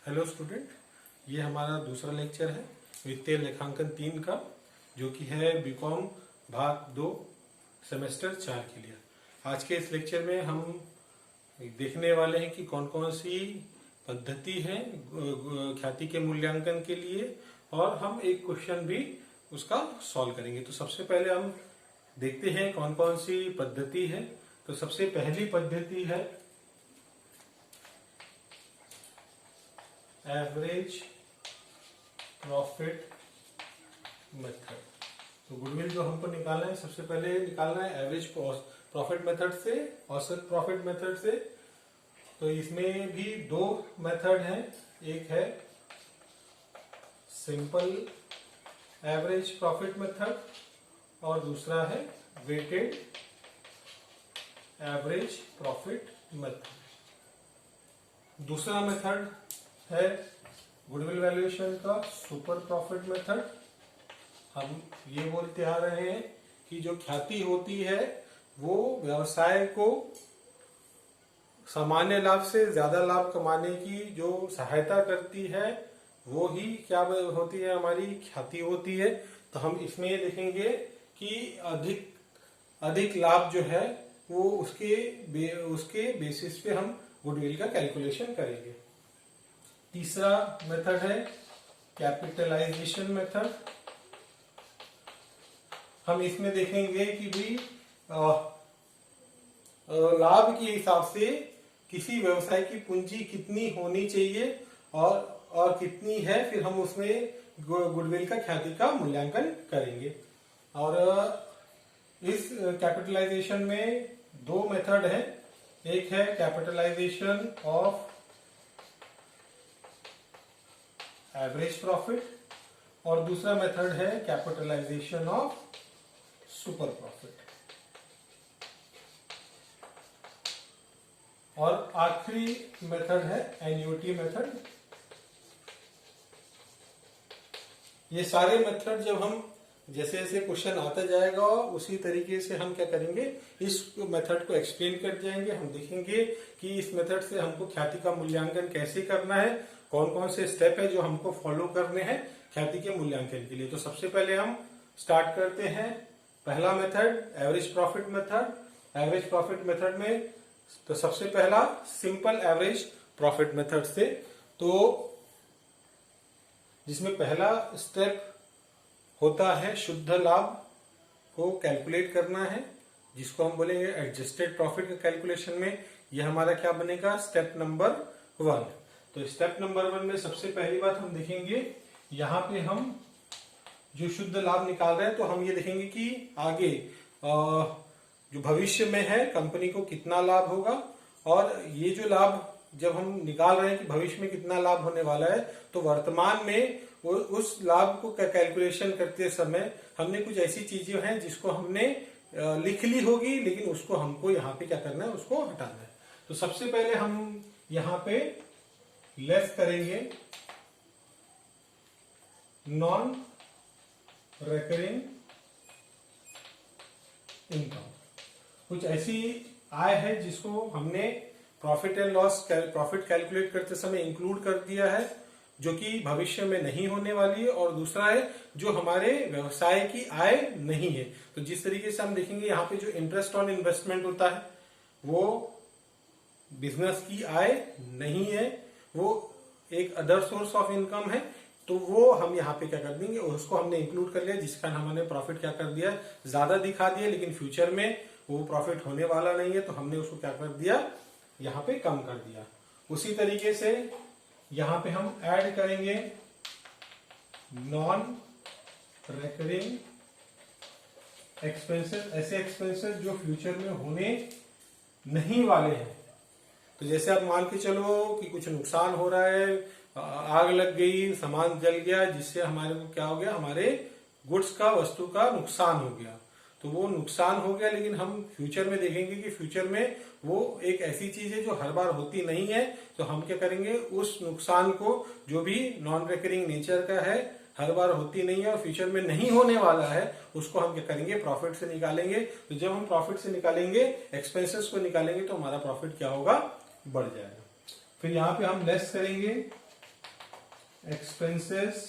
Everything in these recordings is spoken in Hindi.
हेलो स्टूडेंट, ये हमारा दूसरा लेक्चर है वित्तीय लेखांकन 3 का, जो कि है बीकॉम भाग 2 सेमेस्टर 4 के लिए। आज के इस लेक्चर में हम देखने वाले हैं कि कौन कौन सी पद्धति है ख्याति के मूल्यांकन के लिए, और हम एक क्वेश्चन भी उसका सॉल्व करेंगे। तो सबसे पहले हम देखते हैं कौन कौन सी पद्धति है। तो सबसे पहली पद्धति है एवरेज प्रॉफिट मेथड। तो गुडविल जो हमको निकालना है, सबसे पहले निकालना है एवरेज प्रॉफिट मेथड से, औसत प्रॉफिट मेथड से। तो इसमें भी दो मेथड हैं, एक है सिंपल एवरेज प्रॉफिट मेथड और दूसरा है वेटेड एवरेज प्रॉफिट मेथड। दूसरा मेथड है गुडविल वैल्यूएशन का सुपर प्रॉफिट मेथड। हम ये बोलते आ रहे हैं कि जो ख्याति होती है वो व्यवसाय को सामान्य लाभ से ज्यादा लाभ कमाने की जो सहायता करती है वो ही क्या होती है, हमारी ख्याति होती है। तो हम इसमें ये देखेंगे कि अधिक लाभ जो है वो उसके बेसिस पे हम गुडविल का कैलकुलेशन करेंगे। तीसरा मेथड है कैपिटलाइजेशन मेथड। हम इसमें देखेंगे कि भी लाभ के हिसाब से किसी व्यवसाय की पूंजी कितनी होनी चाहिए और कितनी है, फिर हम उसमें गुडविल का ख्याति का मूल्यांकन करेंगे। और इस कैपिटलाइजेशन में दो मेथड है, एक है कैपिटलाइजेशन ऑफ एवरेज प्रॉफिट और दूसरा मेथड है कैपिटलाइजेशन ऑफ सुपर प्रॉफिट। और आखिरी मेथड है एन्युटी मेथड। ये सारे मेथड जब हम जैसे जैसे क्वेश्चन आता जाएगा उसी तरीके से हम क्या करेंगे, इस मेथड को एक्सप्लेन कर जाएंगे। हम देखेंगे कि इस मेथड से हमको ख्याति का मूल्यांकन कैसे करना है, कौन कौन से स्टेप है जो हमको फॉलो करने हैं ख्याति के मूल्यांकन के लिए। तो सबसे पहले हम स्टार्ट करते हैं पहला method average profit method. Average profit method में तो सबसे पहला सिंपल एवरेज प्रॉफिट मेथड से, तो जिसमें पहला स्टेप होता है शुद्ध लाभ को कैलकुलेट करना है, जिसको हम बोलेंगे एडजस्टेड प्रॉफिट के कैलकुलेशन में। यह हमारा क्या बनेगा, स्टेप नंबर 1। तो स्टेप नंबर 1 में सबसे पहली बात हम देखेंगे, यहाँ पे हम जो शुद्ध लाभ निकाल रहे हैं तो हम ये देखेंगे कि आगे जो भविष्य में है कंपनी को कितना लाभ होगा, और ये जो लाभ जब हम निकाल रहे हैं कि भविष्य में कितना लाभ होने वाला है, तो वर्तमान में उस लाभ को कैलकुलेशन करते समय हमने कुछ ऐसी चीजें हैं जिसको हमने लिख ली होगी, लेकिन उसको हमको यहाँ पे क्या करना है, उसको हटाना है। तो सबसे पहले हम यहाँ पे लेस करेंगे नॉन रेकरिंग इनकम। कुछ ऐसी आय है जिसको हमने profit and loss profit calculate करते समय इंक्लूड कर दिया है, जो कि भविष्य में नहीं होने वाली है, और दूसरा है जो हमारे व्यवसाय की आय नहीं है। तो जिस तरीके से हम देखेंगे यहाँ पे जो इंटरेस्ट ऑन इन्वेस्टमेंट होता है वो बिजनेस की आय नहीं है, वो एक अदर सोर्स ऑफ इनकम है। तो वो हम यहाँ पे क्या कर देंगे, उसको हमने इंक्लूड कर लिया, जिसका हमने प्रॉफिट क्या कर दिया, ज्यादा दिखा दिया, लेकिन फ्यूचर में वो प्रॉफिट होने वाला नहीं है, तो हमने उसको क्या कर दिया, यहाँ पे कम कर दिया। उसी तरीके से यहाँ पे हम ऐड करेंगे नॉन रेकरिंग एक्सपेंसेस, ऐसे एक्सपेंसेस जो फ्यूचर में होने नहीं वाले हैं। तो जैसे आप मान के चलो कि कुछ नुकसान हो रहा है, आग लग गई, सामान जल गया, जिससे हमारे को क्या हो गया, हमारे गुड्स का, वस्तु का नुकसान हो गया। तो वो नुकसान हो गया, लेकिन हम फ्यूचर में देखेंगे कि फ्यूचर में वो एक ऐसी चीज है जो हर बार होती नहीं है। तो हम क्या करेंगे, उस नुकसान को, जो भी नॉन रेकरिंग नेचर का है, हर बार होती नहीं है और फ्यूचर में नहीं होने वाला है, उसको हम क्या करेंगे, प्रॉफिट से निकालेंगे। तो जब हम प्रॉफिट से निकालेंगे, एक्सपेंसेस को निकालेंगे, तो हमारा प्रॉफिट क्या होगा, बढ़ जाएगा। फिर यहाँ पे हम लेस करेंगे expenses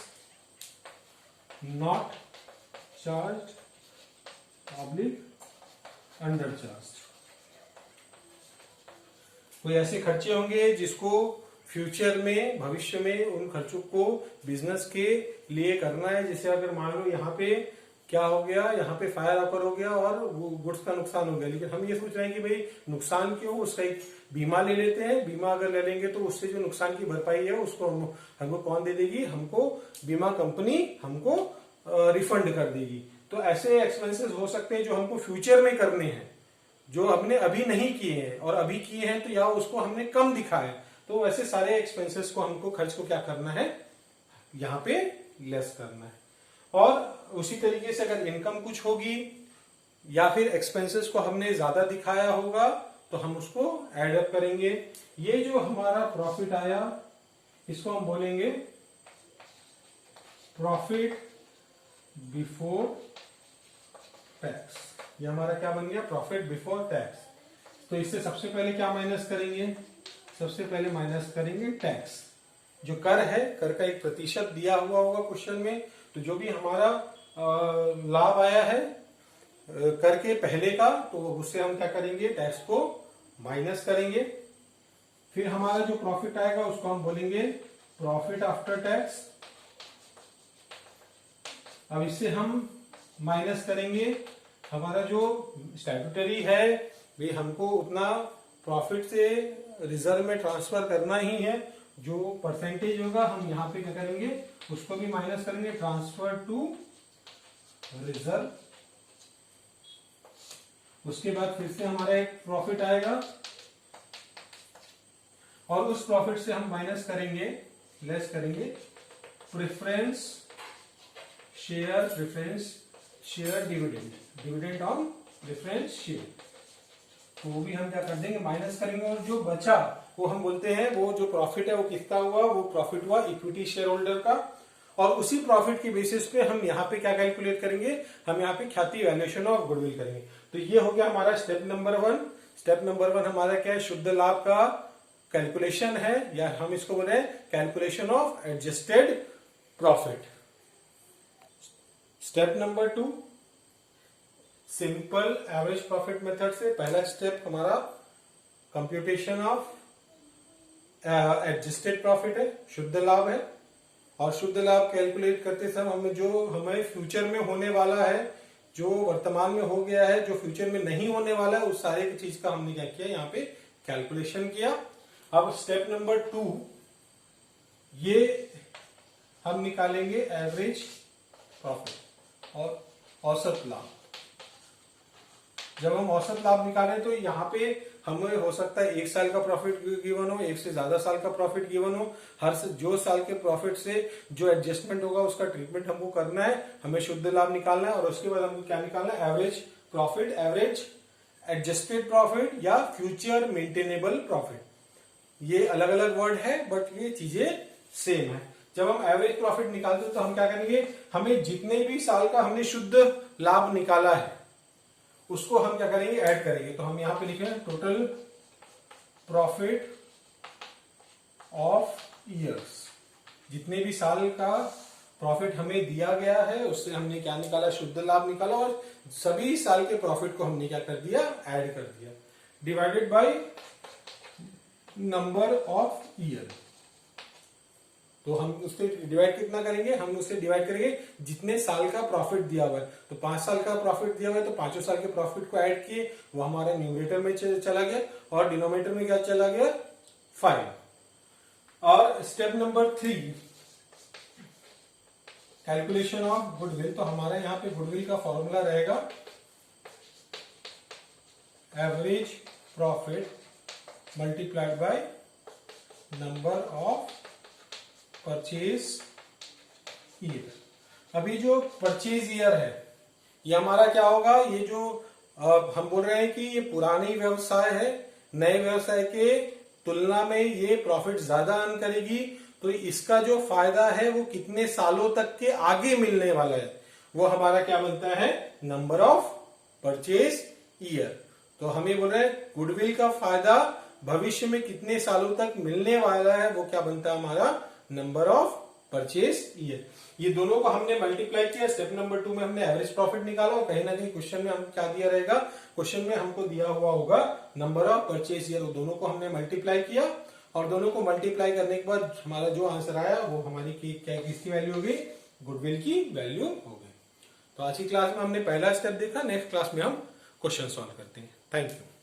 not charge oblique under charge. कोई ऐसे खर्चे होंगे जिसको फ्यूचर में, भविष्य में उन खर्चों को बिजनेस के लिए करना है। जैसे अगर मान लो यहाँ पे क्या हो गया, यहाँ पे फायर ऑकर हो गया और वो गुड्स का नुकसान हो गया, लेकिन हम ये सोच रहे हैं कि भाई नुकसान क्यों, उसका एक बीमा ले लेते हैं। बीमा अगर ले लेंगे तो उससे जो नुकसान की भरपाई है उसको हमको कौन दे देगी, हमको बीमा कंपनी हमको रिफंड कर देगी। तो ऐसे एक्सपेंसेस हो सकते हैं जो हमको फ्यूचर में करने हैं, जो हमने अभी नहीं किए हैं, और अभी किए हैं तो या उसको हमने कम दिखा है। तो ऐसे सारे एक्सपेंसेस को हमको, खर्च को क्या करना है, यहाँ पे लेस करना है। और उसी तरीके से अगर इनकम कुछ होगी या फिर एक्सपेंसेस को हमने ज्यादा दिखाया होगा तो हम उसको एड अप करेंगे। ये जो हमारा प्रॉफिट आया इसको हम बोलेंगे प्रॉफिट बिफोर टैक्स। ये हमारा क्या बन गया, प्रॉफिट बिफोर टैक्स। तो इससे सबसे पहले क्या माइनस करेंगे, सबसे पहले माइनस करेंगे टैक्स। जो कर है, कर का एक प्रतिशत दिया हुआ होगा क्वेश्चन में, तो जो भी हमारा लाभ आया है कर के पहले का, तो उससे हम क्या करेंगे, टैक्स को माइनस करेंगे। फिर हमारा जो प्रॉफिट आएगा उसको हम बोलेंगे प्रॉफिट आफ्टर टैक्स। अब इससे हम माइनस करेंगे हमारा जो स्टैट्यूटरी है, भी हमको उतना प्रॉफिट से रिजर्व में ट्रांसफर करना ही है। जो परसेंटेज होगा हम यहाँ पे क्या करेंगे, उसको भी माइनस करेंगे, ट्रांसफर टू रिजर्व। उसके बाद फिर से हमारा एक प्रॉफिट आएगा और उस प्रॉफिट से हम माइनस करेंगे, लेस करेंगे preference share dividend on preference share. तो वो भी हम क्या कर देंगे, माइनस करेंगे। और जो बचा वो हम बोलते हैं, वो जो प्रॉफिट है वो किसका हुआ, वो प्रॉफिट हुआ इक्विटी शेयर होल्डर का। और उसी प्रॉफिट की बेसिस पे हम यहाँ पे क्या कैलकुलेट करेंगे, हम यहाँ पे ख्याति वैल्यूएशन ऑफ गुडविल करेंगे। तो ये हो गया हमारा स्टेप नंबर 1। स्टेप नंबर 1 हमारा क्या है, शुद्ध लाभ का कैलकुलेशन है, या हम इसको बोले calculation of adjusted profit. Step number 2 simple average profit method से पहला स्टेप हमारा कंप्यूटेशन ऑफ एडजस्टेड प्रॉफिट है, शुद्ध लाभ है। और शुद्ध लाभ कैलकुलेट करते समय हमें जो हमें फ्यूचर में होने वाला है, जो वर्तमान में हो गया है, जो फ्यूचर में नहीं होने वाला है, उस सारे चीज का हमने क्या किया, यहाँ पे कैलकुलेशन किया। अब स्टेप नंबर 2 ये हम निकालेंगे एवरेज प्रॉफिट और औसत लाभ। जब हम औसत लाभ निकालें तो यहाँ पे हमें हो सकता है 1 साल का प्रॉफिट गिवन हो, 1 से ज्यादा साल का प्रॉफिट गिवन हो। हर जो साल के प्रॉफिट से जो एडजस्टमेंट होगा उसका ट्रीटमेंट हमको करना है, हमें शुद्ध लाभ निकालना है। और उसके बाद हमको क्या निकालना है, average profit, average adjusted profit या फ्यूचर मेंटेनेबल प्रॉफिट। ये अलग अलग वर्ड है बट ये चीजें सेम है। जब हम एवरेज प्रॉफिट निकालते हैं तो हम क्या करेंगे, हमें जितने भी साल का हमने शुद्ध लाभ निकाला है उसको हम क्या करेंगे, ऐड करेंगे। तो हम यहां पे लिखेंगे टोटल प्रॉफिट ऑफ ईयर्स। जितने भी साल का प्रॉफिट हमें दिया गया है उससे हमने क्या निकाला, शुद्ध लाभ निकाला, और सभी साल के प्रॉफिट को हमने क्या कर दिया, ऐड कर दिया, divided by number of year. तो हम उससे डिवाइड कितना करेंगे, हम उससे डिवाइड करेंगे जितने साल का प्रॉफिट दिया हुआ है। तो 5 साल का प्रॉफिट दिया हुआ है तो 5 साल के प्रॉफिट को ऐड किए, वो हमारे न्यूमरेटर में चला गया और डिनोमिनेटर में क्या चला गया, 5। और step number 3 calculation of goodwill. तो हमारा यहाँ पे गुडविल का फॉर्मूला रहेगा average profit multiplied by number of purchase year. अभी जो परचेज ईयर है ये हमारा क्या होगा, ये जो हम बोल रहे हैं कि ये पुरानी व्यवसाय है, नए व्यवसाय के तुलना में ये प्रॉफिट ज्यादा अर्न करेगी। तो इसका जो फायदा है वो कितने सालों तक के आगे मिलने वाला है, वो हमारा क्या बनता है, नंबर ऑफ परचेज ईयर। तो हमें बोल रहे हैं गुडविल का फायदा भविष्य में कितने सालों तक मिलने वाला है, वो क्या बनता है हमारा, नंबर ऑफ परचेज ईयर। ये दोनों को हमने मल्टीप्लाई किया। स्टेप नंबर 2 में हमने एवरेज प्रॉफिट निकाला और कहीं ना कहीं क्वेश्चन में हम क्या दिया रहेगा, क्वेश्चन में हमको दिया हुआ होगा नंबर ऑफ परचेज ईयर। दोनों को हमने मल्टीप्लाई किया और दोनों को मल्टीप्लाई करने के बाद हमारा जो आंसर आया वो हमारी क्या किसकी वैल्यू हो गई, गुडविल की वैल्यू हो गई। तो आज की क्लास में हमने पहला स्टेप देखा, नेक्स्ट क्लास में हम क्वेश्चन सॉल्व करते हैं। Thank you.